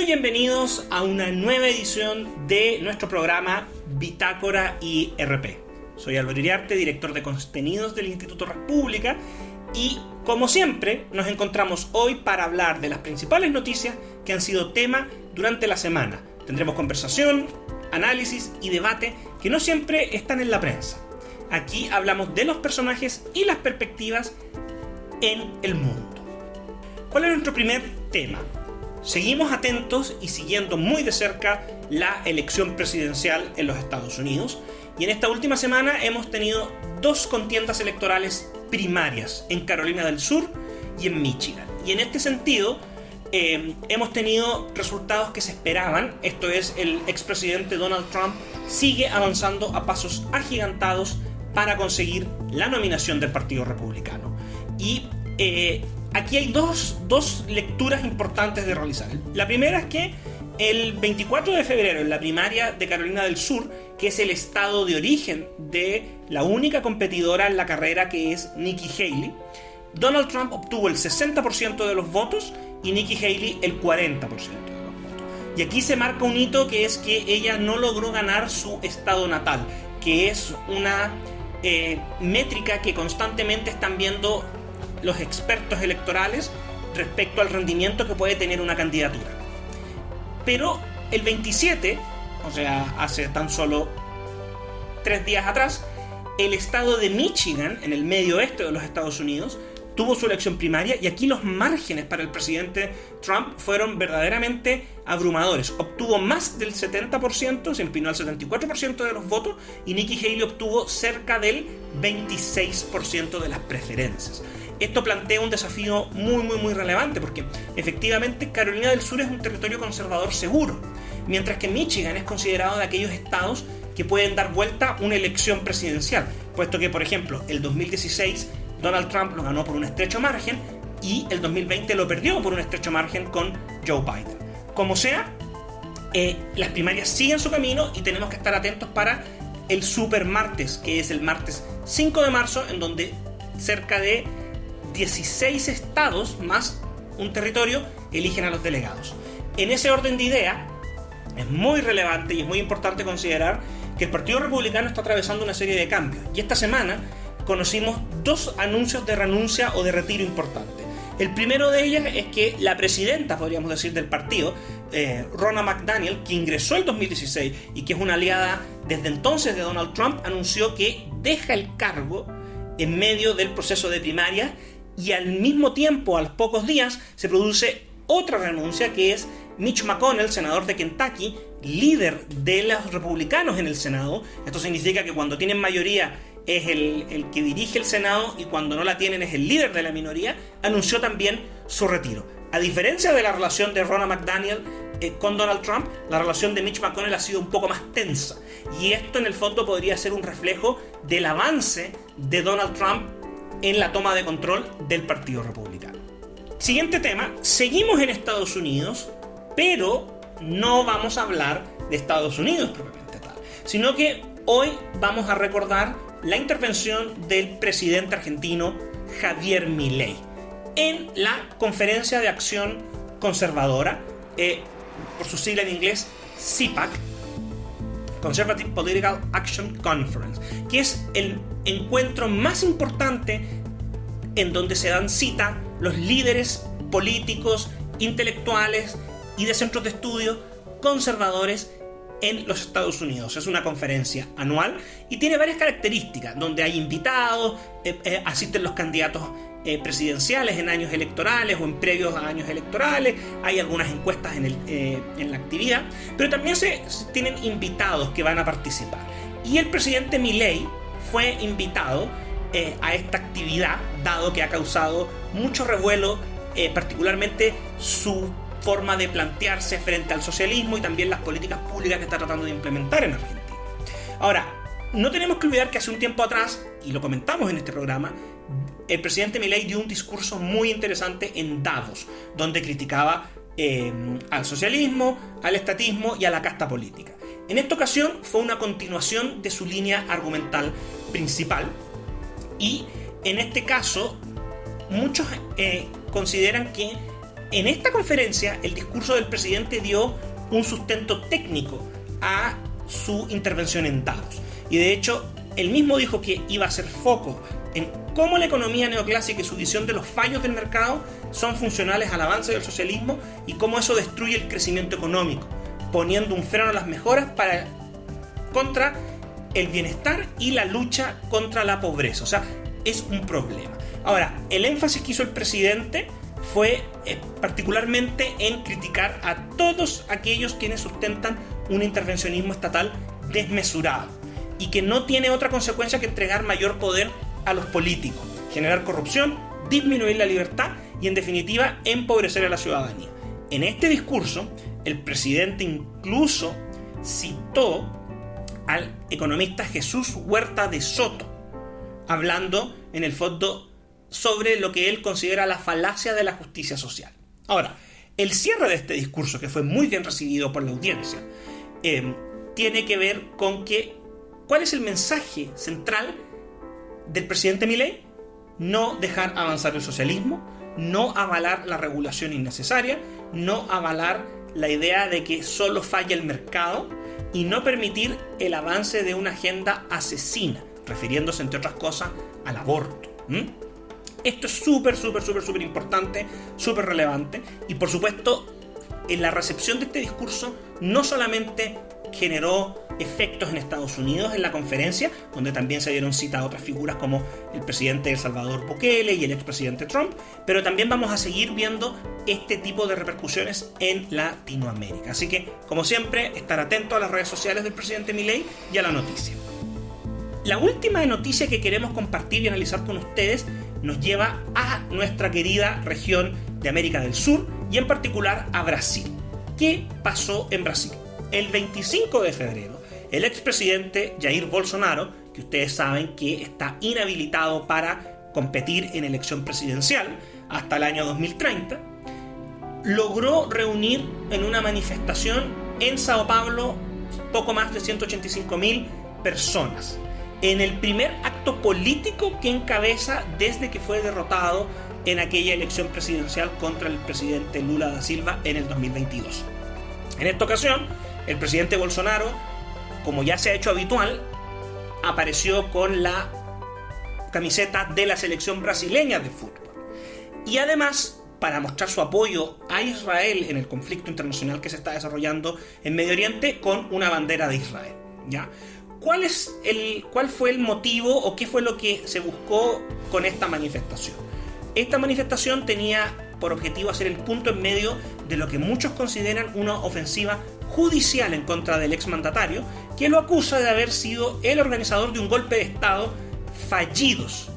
bienvenidos a una nueva edición de nuestro programa Bitácora IRP. Soy Álvaro Iriarte, director de contenidos del Instituto República, y como siempre nos encontramos hoy para hablar de las principales noticias que han sido tema durante la semana. Tendremos conversación, análisis y debate que no siempre están en la prensa. Aquí hablamos de los personajes y las perspectivas en el mundo. ¿Cuál es nuestro primer tema? Seguimos atentos y siguiendo muy de cerca la elección presidencial en los Estados Unidos, y en esta última semana hemos tenido dos contiendas electorales primarias en Carolina del Sur y en Michigan. Y en este sentido hemos tenido resultados que se esperaban. Esto es, el expresidente Donald Trump sigue avanzando a pasos agigantados para conseguir la nominación del Partido Republicano. Y aquí hay dos lecturas importantes de realizar. La primera es que el 24 de febrero, en la primaria de Carolina del Sur, que es el estado de origen de la única competidora en la carrera, que es Nikki Haley, Donald Trump obtuvo el 60% de los votos y Nikki Haley el 40% de los votos. Y aquí se marca un hito, que es que ella no logró ganar su estado natal, que es una métrica que constantemente están viendo los expertos electorales respecto al rendimiento que puede tener una candidatura. Pero el 27, o sea, hace tan solo 3 días atrás, el estado de Michigan, en el medio oeste de los Estados Unidos, tuvo su elección primaria, y aquí los márgenes para el presidente Trump fueron verdaderamente abrumadores. Obtuvo más del 70%, se empinó al 74% de los votos, y Nikki Haley obtuvo cerca del 26% de las preferencias. Esto plantea un desafío muy relevante, porque efectivamente Carolina del Sur es un territorio conservador seguro, mientras que Michigan es considerado de aquellos estados que pueden dar vuelta una elección presidencial, puesto que, por ejemplo, el 2016 Donald Trump lo ganó por un estrecho margen y el 2020 lo perdió por un estrecho margen con Joe Biden. Como sea, las primarias siguen su camino y tenemos que estar atentos para el super martes, que es el martes 5 de marzo, en donde cerca de 16 estados más un territorio eligen a los delegados. En ese orden de idea, es muy relevante y es muy importante considerar que el Partido Republicano está atravesando una serie de cambios, y esta semana conocimos 2 anuncios de renuncia o de retiro importantes. El primero de ellas es que la presidenta, podríamos decir, del partido, Ronna McDaniel, que ingresó en 2016 y que es una aliada desde entonces de Donald Trump, anunció que deja el cargo en medio del proceso de primaria, y al mismo tiempo, a los pocos días, se produce otra renuncia, que es Mitch McConnell, senador de Kentucky, líder de los republicanos en el Senado. Esto significa que cuando tienen mayoría es el que dirige el Senado, y cuando no la tienen es el líder de la minoría. Anunció también su retiro. A diferencia de la relación de Ronna McDaniel con Donald Trump, la relación de Mitch McConnell ha sido un poco más tensa, y esto en el fondo podría ser un reflejo del avance de Donald Trump en la toma de control del Partido Republicano. Siguiente tema, seguimos en Estados Unidos, pero no vamos a hablar de Estados Unidos propiamente tal, sino que hoy vamos a recordar la intervención del presidente argentino Javier Milei en la Conferencia de Acción Conservadora, por su sigla en inglés CPAC, Conservative Political Action Conference, que es el encuentro más importante en donde se dan cita los líderes políticos, intelectuales y de centros de estudio conservadores en los Estados Unidos. Es una conferencia anual y tiene varias características, donde hay invitados, asisten los candidatos presidenciales en años electorales o en previos a años electorales, hay algunas encuestas en la actividad, pero también se tienen invitados que van a participar. Y el presidente Milei fue invitado a esta actividad, dado que ha causado mucho revuelo, particularmente su forma de plantearse frente al socialismo y también las políticas públicas que está tratando de implementar en Argentina. Ahora, no tenemos que olvidar que hace un tiempo atrás, y lo comentamos en este programa, el presidente Milei dio un discurso muy interesante en Davos, donde criticaba al socialismo, al estatismo y a la casta política. En esta ocasión fue una continuación de su línea argumental principal, y en este caso muchos consideran que En esta conferencia, el discurso del presidente dio un sustento técnico a su intervención en Davos. Y de hecho, él mismo dijo que iba a hacer foco en cómo la economía neoclásica y su visión de los fallos del mercado son funcionales al avance del socialismo y cómo eso destruye el crecimiento económico, poniendo un freno a las mejoras contra el bienestar y la lucha contra la pobreza. O sea, es un problema. Ahora, el énfasis que hizo el presidente fue particularmente en criticar a todos aquellos quienes sustentan un intervencionismo estatal desmesurado y que no tiene otra consecuencia que entregar mayor poder a los políticos, generar corrupción, disminuir la libertad y, en definitiva, empobrecer a la ciudadanía. En este discurso, el presidente incluso citó al economista Jesús Huerta de Soto, hablando en el fondo sobre lo que él considera la falacia de la justicia social. Ahora, el cierre de este discurso, que fue muy bien recibido por la audiencia, tiene que ver con ¿cuál es el mensaje central del presidente Milei? No dejar avanzar el socialismo, no avalar la regulación innecesaria, no avalar la idea de que solo falla el mercado y no permitir el avance de una agenda asesina, refiriéndose entre otras cosas al aborto. Esto es súper importante, súper relevante, y por supuesto en la recepción de este discurso no solamente generó efectos en Estados Unidos en la conferencia, donde también se dieron cita a otras figuras como el presidente de El Salvador Bukele y el expresidente Trump, pero también vamos a seguir viendo este tipo de repercusiones en Latinoamérica. Así que, como siempre, estar atento a las redes sociales del presidente Milei y a la noticia. La última noticia que queremos compartir y analizar con ustedes nos lleva a nuestra querida región de América del Sur y en particular a Brasil. ¿Qué pasó en Brasil? El 25 de febrero, el expresidente Jair Bolsonaro, que ustedes saben que está inhabilitado para competir en elección presidencial hasta el año 2030, logró reunir en una manifestación en Sao Paulo poco más de 185.000 personas, en el primer acto político que encabeza desde que fue derrotado en aquella elección presidencial contra el presidente Lula da Silva en el 2022. En esta ocasión, el presidente Bolsonaro, como ya se ha hecho habitual, apareció con la camiseta de la selección brasileña de fútbol. Y además, para mostrar su apoyo a Israel en el conflicto internacional que se está desarrollando en Medio Oriente, con una bandera de Israel, ¿ya? ¿Cuál fue el motivo o qué fue lo que se buscó con esta manifestación? Esta manifestación tenía por objetivo hacer el punto en medio de lo que muchos consideran una ofensiva judicial en contra del exmandatario, que lo acusa de haber sido el organizador de un golpe de Estado fallidos.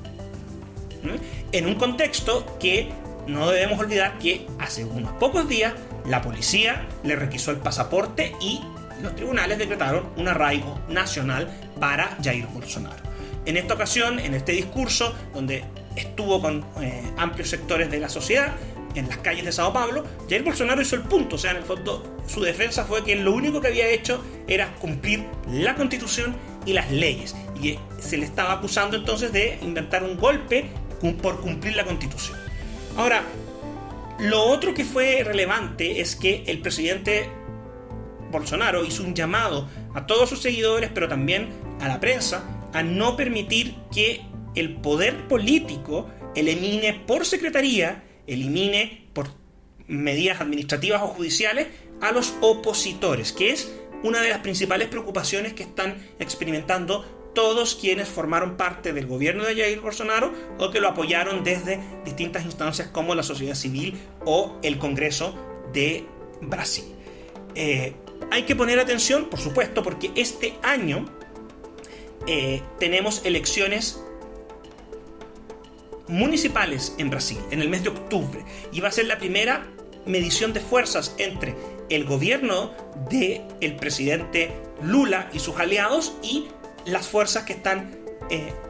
En un contexto que no debemos olvidar que hace unos pocos días la policía le requisó el pasaporte y los tribunales decretaron un arraigo nacional para Jair Bolsonaro. En esta ocasión, en este discurso, donde estuvo con amplios sectores de la sociedad, en las calles de Sao Paulo, Jair Bolsonaro hizo el punto. O sea, en el fondo, su defensa fue que lo único que había hecho era cumplir la Constitución y las leyes. Y se le estaba acusando entonces de inventar un golpe por cumplir la Constitución. Ahora, lo otro que fue relevante es que el presidente Bolsonaro hizo un llamado a todos sus seguidores, pero también a la prensa, a no permitir que el poder político elimine por secretaría, elimine por medidas administrativas o judiciales a los opositores, que es una de las principales preocupaciones que están experimentando todos quienes formaron parte del gobierno de Jair Bolsonaro o que lo apoyaron desde distintas instancias como la sociedad civil o el Congreso de Brasil. Hay que poner atención, por supuesto, porque este año tenemos elecciones municipales en Brasil, en el mes de octubre, y va a ser la primera medición de fuerzas entre el gobierno del presidente Lula y sus aliados y las fuerzas que están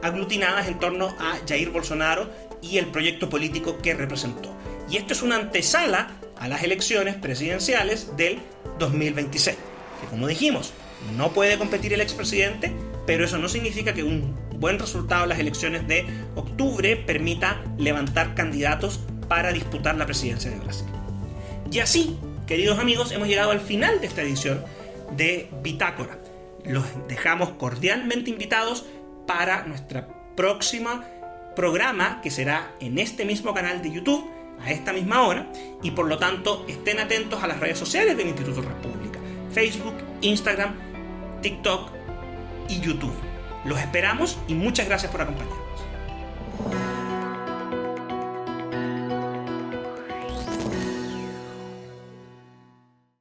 aglutinadas en torno a Jair Bolsonaro y el proyecto político que representó. Y esto es una antesala a las elecciones presidenciales del 2026, que, como dijimos, no puede competir el expresidente, pero eso no significa que un buen resultado en las elecciones de octubre permita levantar candidatos para disputar la presidencia de Brasil. Y así, queridos amigos, hemos llegado al final de esta edición de Bitácora. Los dejamos cordialmente invitados para nuestra próxima programa, que será en este mismo canal de YouTube a esta misma hora, y por lo tanto estén atentos a las redes sociales del Instituto República: Facebook, Instagram, TikTok y YouTube. Los esperamos y muchas gracias por acompañarnos.